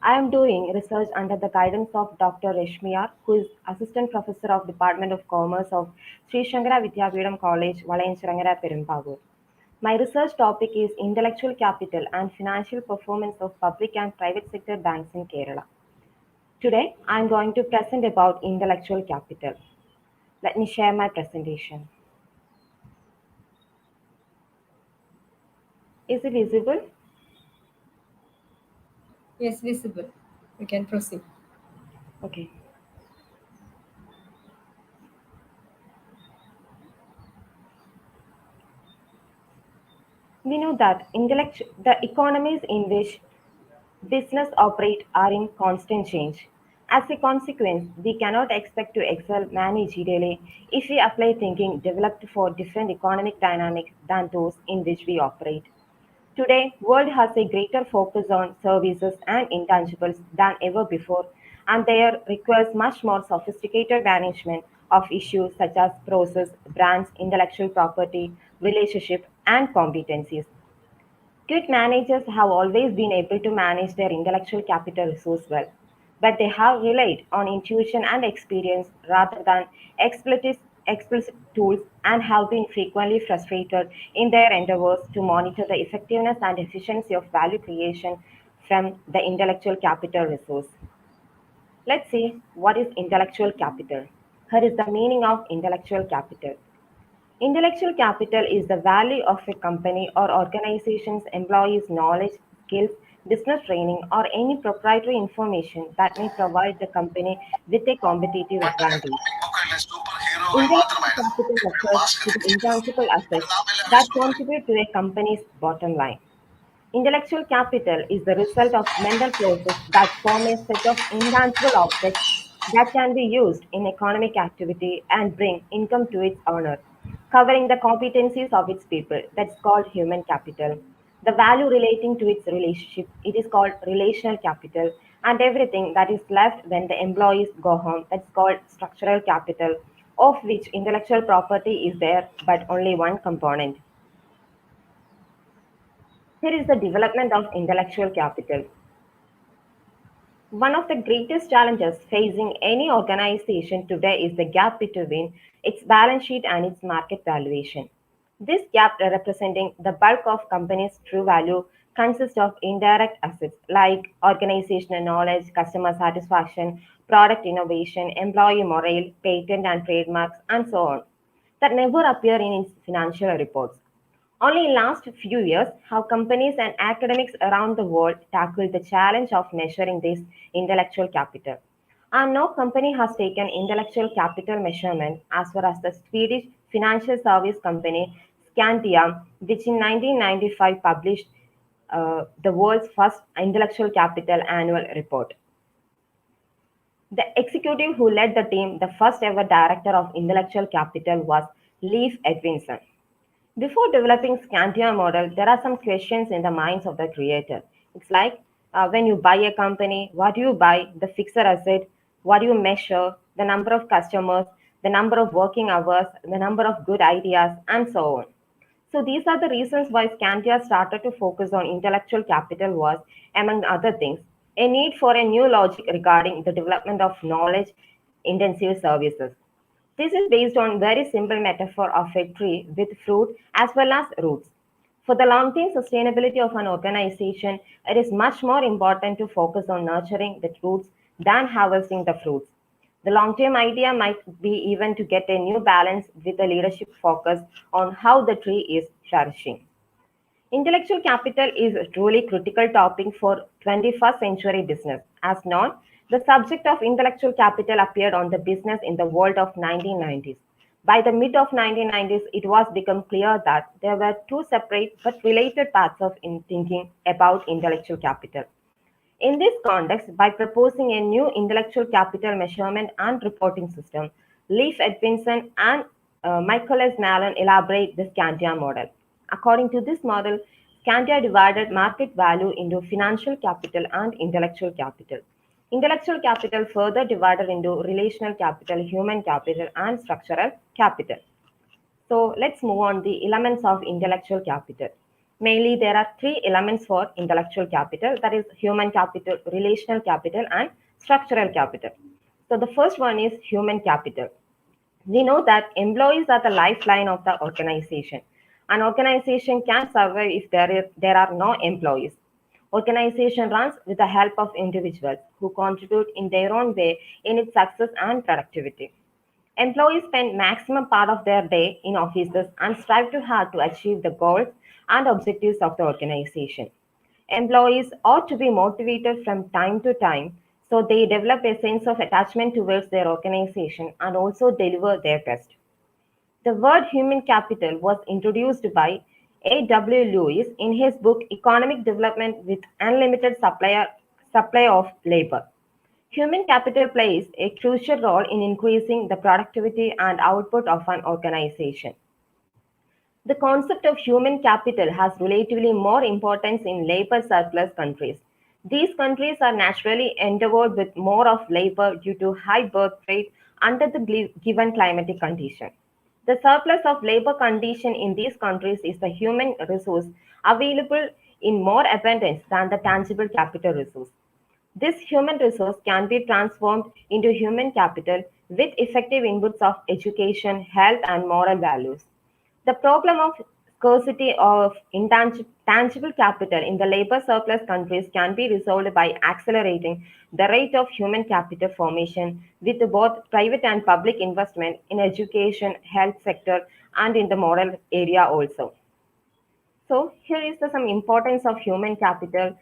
I am doing research under the guidance of Dr. Reshmiyar, who is Assistant Professor of Department of Commerce of Sri Shankara Vidyapeetham College, Valayanchirangara, Perumbavoor. My research topic is intellectual capital and financial performance of public and private sector banks in Kerala. Today, I am going to present about intellectual capital. Let me share my presentation. Is it visible? Yes, visible. You can proceed. Okay. We know that the economies in which business operate are in constant change. As a consequence, we cannot expect to excel managerially if we apply thinking developed for different economic dynamics than those in which we operate. Today, world has a greater focus on services and intangibles than ever before, and there requires much more sophisticated management of issues such as process, brands, intellectual property, relationship, and competencies. Good managers have always been able to manage their intellectual capital resource well, but they have relied on intuition and experience rather than explicit tools and have been frequently frustrated in their endeavors to monitor the effectiveness and efficiency of value creation from the intellectual capital resource. Let's see what is intellectual capital. Here is the meaning of intellectual capital. Intellectual capital is the value of a company or organization's employees' knowledge, skills, business training, or any proprietary information that may provide the company with a competitive advantage. Intellectual capital refers to the intangible assets that contribute to a company's bottom line. Intellectual capital is the result of mental processes that form a set of intangible objects that can be used in economic activity and bring income to its owner, covering the competencies of its people. That's called human capital. The value relating to its relationship, it is called relational capital, and everything that is left when the employees go home, that's called structural capital, of which intellectual property is there, but only one component. Here is the development of intellectual capital. One of the greatest challenges facing any organization today is the gap between its balance sheet and its market valuation. This gap, representing the bulk of companies' true value, consists of indirect assets like organizational knowledge, customer satisfaction, product innovation, employee morale, patent and trademarks, and so on, that never appear in its financial reports. Only in last few years have companies and academics around the world tackled the challenge of measuring this intellectual capital. And no company has taken intellectual capital measurement as far as the Swedish financial service company Skandia, which in 1995 published the world's first intellectual capital annual report. The executive who led the team, the first ever director of intellectual capital, was Leif Edvinsson. Before developing Scantia model, there are some questions in the minds of the creator. It's like when you buy a company, what do you buy? The fixed asset, what do you measure? The number of customers, the number of working hours, the number of good ideas, and so on. So these are the reasons why Scantia started to focus on intellectual capital was, among other things, a need for a new logic regarding the development of knowledge intensive services. This is based on very simple metaphor of a tree with fruit as well as roots. For the long-term sustainability of an organization, it is much more important to focus on nurturing the roots than harvesting the fruits. The long-term idea might be even to get a new balance with the leadership focus on how the tree is flourishing. Intellectual capital is a truly critical topic for 21st century business. As known, the subject of intellectual capital appeared on the business in the world of 1990s. By the mid of 1990s, it was become clear that there were two separate but related paths of thinking about intellectual capital. In this context, by proposing a new intellectual capital measurement and reporting system, Leif Edvinsson and Michaelis Malone elaborate the Scandia model. According to this model, Scandia divided market value into financial capital and intellectual capital. Intellectual capital further divided into relational capital, human capital, and structural capital. So let's move on the elements of intellectual capital. Mainly, there are three elements for intellectual capital, that is human capital, relational capital, and structural capital. So the first one is human capital. We know that employees are the lifeline of the organization. An organization can survive if there are no employees. Organization runs with the help of individuals who contribute in their own way in its success and productivity. Employees spend maximum part of their day in offices and strive too hard to achieve the goals and objectives of the organization. Employees ought to be motivated from time to time so they develop a sense of attachment towards their organization and also deliver their best. The word human capital was introduced by A. W. Lewis in his book Economic Development with Unlimited Supply of Labor. Human capital plays a crucial role in increasing the productivity and output of an organization. The concept of human capital has relatively more importance in labor surplus countries. These countries are naturally endowed with more of labor due to high birth rate under the given climatic condition. The surplus of labor condition in these countries is the human resource available in more abundance than the tangible capital resource. This human resource can be transformed into human capital with effective inputs of education, health, and moral values. The problem of scarcity of tangible capital in the labor surplus countries can be resolved by accelerating the rate of human capital formation with both private and public investment in education, health sector, and in the moral area also. So here is some importance of human capital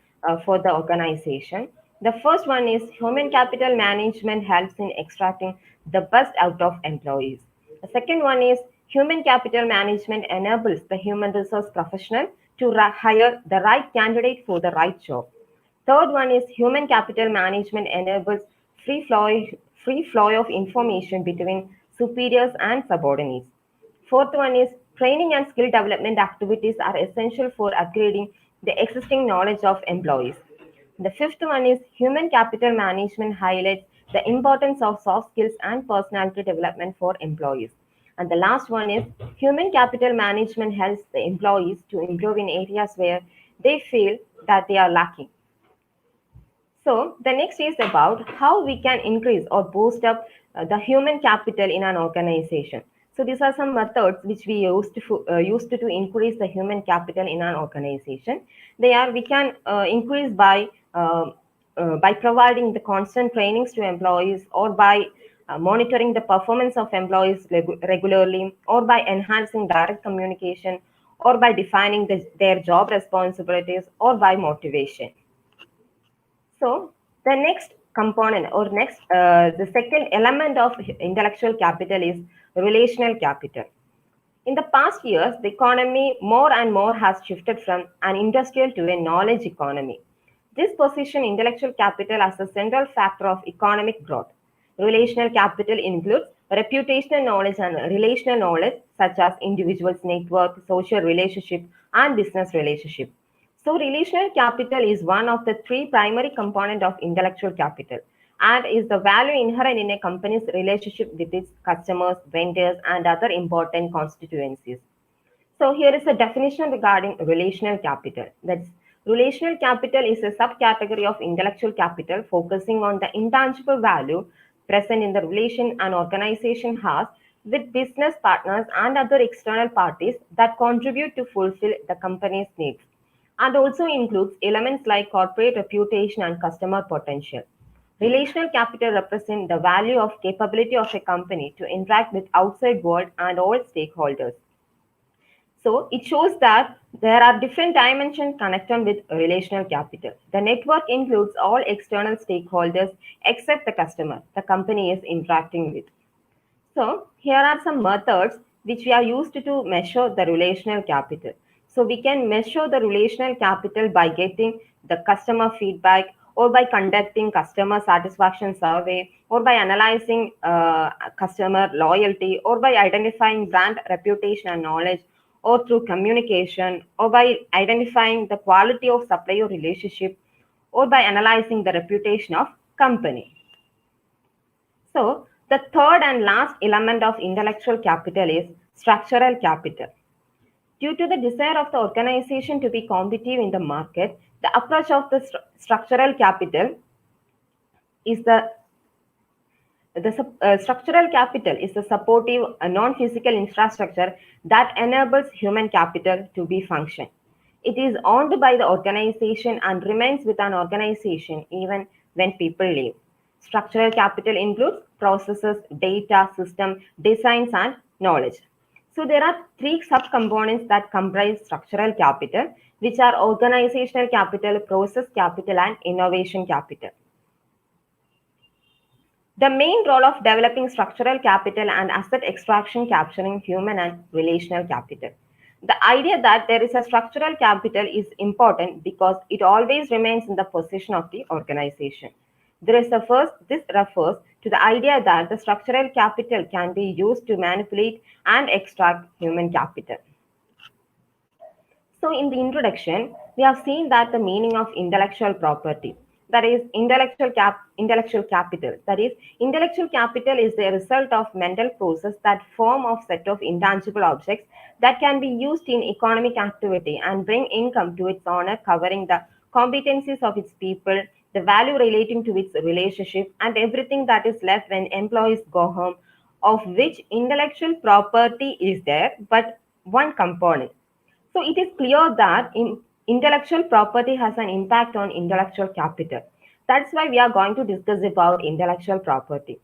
for the organization. The first one is human capital management helps in extracting the best out of employees. The second one is human capital management enables the human resource professional to hire the right candidate for the right job. Third one is human capital management enables free flow, free flow of information between superiors and subordinates. Fourth one is training and skill development activities are essential for upgrading the existing knowledge of employees. The fifth one is human capital management highlights the importance of soft skills and personality development for employees. And the last one is human capital management helps the employees to improve in areas where they feel that they are lacking. So the next is about how we can increase or boost up the human capital in an organization. So these are some methods which we used to increase the human capital in an organization. They are we can increase by providing the constant trainings to employees or by monitoring the performance of employees regularly or by enhancing direct communication or by defining their job responsibilities or by motivation. So the next component or the second element of intellectual capital is relational capital. In the past years, the economy more and more has shifted from an industrial to a knowledge economy. This positions intellectual capital as a central factor of economic growth. Relational capital includes reputational knowledge and relational knowledge, such as individuals' network, social relationship, and business relationship. So, relational capital is one of the three primary components of intellectual capital and is the value inherent in a company's relationship with its customers, vendors, and other important constituencies. So here is a definition regarding relational capital. That's relational capital is a subcategory of intellectual capital focusing on the intangible value present in the relation an organization has with business partners and other external parties that contribute to fulfill the company's needs and also includes elements like corporate reputation and customer potential. Relational capital represents the value of capability of a company to interact with outside world and all stakeholders. So it shows that there are different dimensions connected with relational capital. The network includes all external stakeholders except the customer the company is interacting with. So here are some methods which we are used to measure the relational capital. So we can measure the relational capital by getting the customer feedback or by conducting customer satisfaction survey or by analyzing customer loyalty or by identifying brand reputation and knowledge or through communication or by identifying the quality of supplier relationship or by analyzing the reputation of company. So, the third and last element of intellectual capital is structural capital. Due to the desire of the organization to be competitive in the market, the approach of the structural capital is the structural capital is the supportive non-physical infrastructure that enables human capital to be function. It is owned by the organization and remains with an organization even when people leave. Structural capital includes processes, data, system, designs, and knowledge. So there are three subcomponents that comprise structural capital, which are organizational capital, process capital, and innovation capital. The main role of developing structural capital and asset extraction capturing human and relational capital. The idea that there is a structural capital is important because it always remains in the possession of the organization. This refers to the idea that the structural capital can be used to manipulate and extract human capital. So, in the introduction, we have seen that the meaning of intellectual property, that is, intellectual capital. That is, intellectual capital is the result of mental process that form of set of intangible objects that can be used in economic activity and bring income to its owner, covering the competencies of its people, the value relating to its relationship, and everything that is left when employees go home, of which intellectual property is there, but one component. So it is clear that intellectual property has an impact on intellectual capital. That's why we are going to discuss about intellectual property.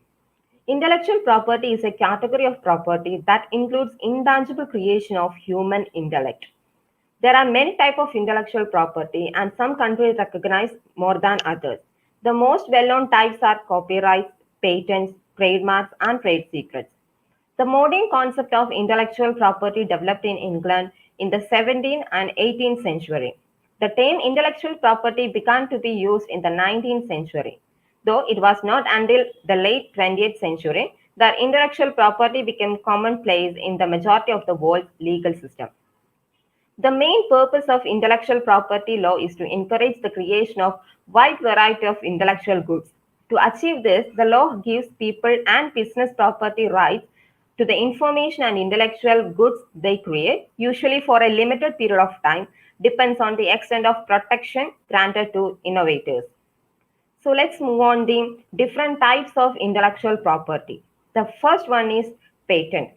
Intellectual property is a category of property that includes intangible creation of human intellect. There are many types of intellectual property and some countries recognize more than others. The most well-known types are copyrights, patents, trademarks, and trade secrets. The modern concept of intellectual property developed in England in the 17th and 18th century. The term intellectual property began to be used in the 19th century, though it was not until the late 20th century that intellectual property became commonplace in the majority of the world's legal system. The main purpose of intellectual property law is to encourage the creation of wide variety of intellectual goods. To achieve this, the law gives people and business property rights to the information and intellectual goods they create, usually for a limited period of time, depends on the extent of protection granted to innovators. So let's move on the different types of intellectual property. The first one is patent.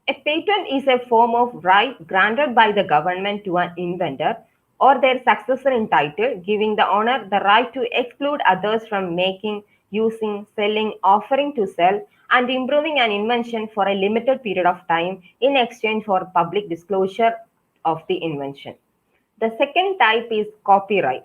A patent is a form of right granted by the government to an inventor or their successor in title, giving the owner the right to exclude others from making, using, selling, offering to sell, and improving an invention for a limited period of time in exchange for public disclosure of the invention. The second type is copyright.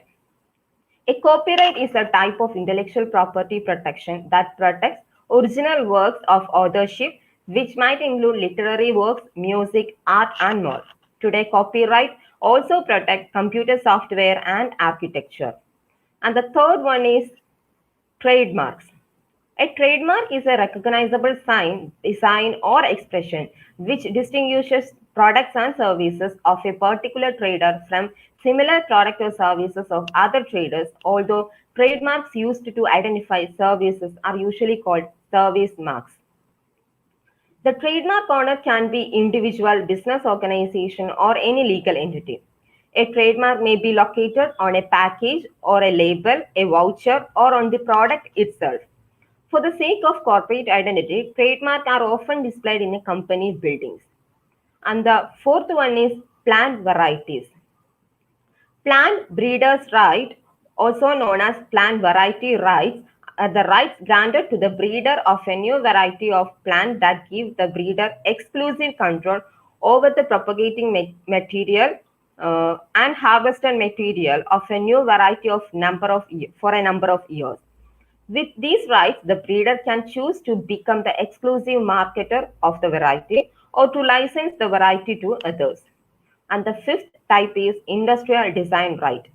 A copyright is a type of intellectual property protection that protects original works of authorship, which might include literary works, music, art, and more. Today, copyright also protects computer software and architecture. And the third one is trademarks. A trademark is a recognizable sign, design, or expression which distinguishes products and services of a particular trader from similar products or services of other traders, although trademarks used to identify services are usually called service marks. The trademark owner can be individual, business organization, or any legal entity. A trademark may be located on a package or a label, a voucher, or on the product itself. For the sake of corporate identity, trademarks are often displayed in a company buildings. And the fourth one is plant varieties. Plant breeders' right, also known as plant variety rights, are the rights granted to the breeder of a new variety of plant that give the breeder exclusive control over the propagating material and harvested material of a new variety for a number of years. With these rights, the breeder can choose to become the exclusive marketer of the variety or to license the variety to others. And the fifth type is industrial design right.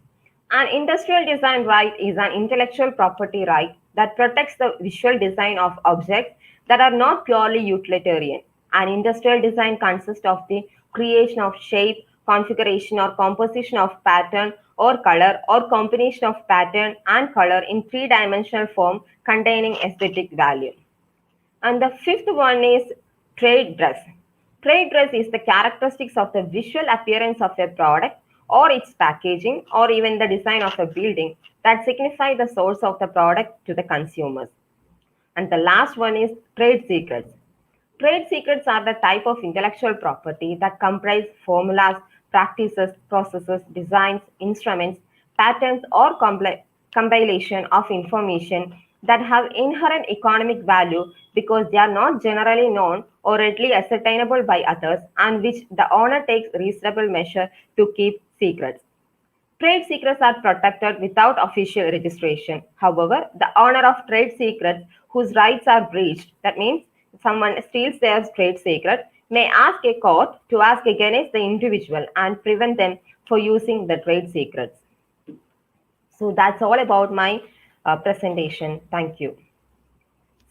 An industrial design right is an intellectual property right that protects the visual design of objects that are not purely utilitarian. An industrial design consists of the creation of shape, configuration or composition of pattern or color or combination of pattern and color in three-dimensional form containing aesthetic value. And the fifth one is trade dress. Trade dress is the characteristics of the visual appearance of a product or its packaging or even the design of a building that signify the source of the product to the consumers. And the last one is trade secrets. Trade secrets are the type of intellectual property that comprise formulas, practices, processes, designs, instruments, patterns, or compilation of information that have inherent economic value because they are not generally known or readily ascertainable by others and which the owner takes reasonable measure to keep secrets. Trade secrets are protected without official registration. However, the owner of trade secrets whose rights are breached, that means if someone steals their trade secret, may ask a court to ask against the individual and prevent them for using the trade secrets. So that's all about my presentation. Thank you.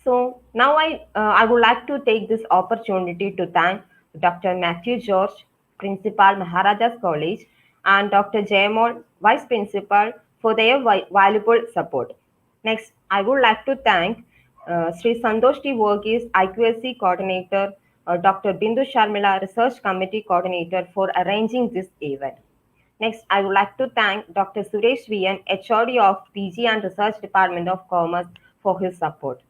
So now I would like to take this opportunity to thank Dr. Matthew George, Principal Maharaja's College, and Dr. Jayamol, Vice Principal, for their valuable support. Next, I would like to thank Sri Santoshi Varghese, IQAC Coordinator, Dr. Bindu Sharmila, Research Committee Coordinator, for arranging this event. Next, I would like to thank Dr. Suresh VN, HOD of PG and Research Department of Commerce, for his support.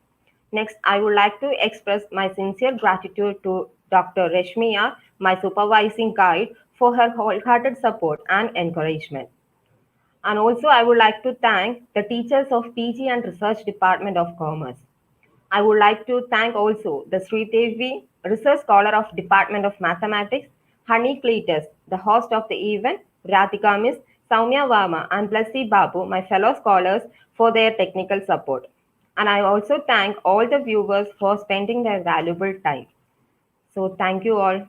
Next, I would like to express my sincere gratitude to Dr. Reshmiya, my supervising guide, for her wholehearted support and encouragement. And also, I would like to thank the teachers of PG and Research Department of Commerce. I would like to thank also the Sri Devi, Research Scholar of Department of Mathematics, Honey Cletus, the host of the event, Radhika Miss, Soumya Varma, and Blasi Babu, my fellow scholars, for their technical support. And I also thank all the viewers for spending their valuable time. So thank you all.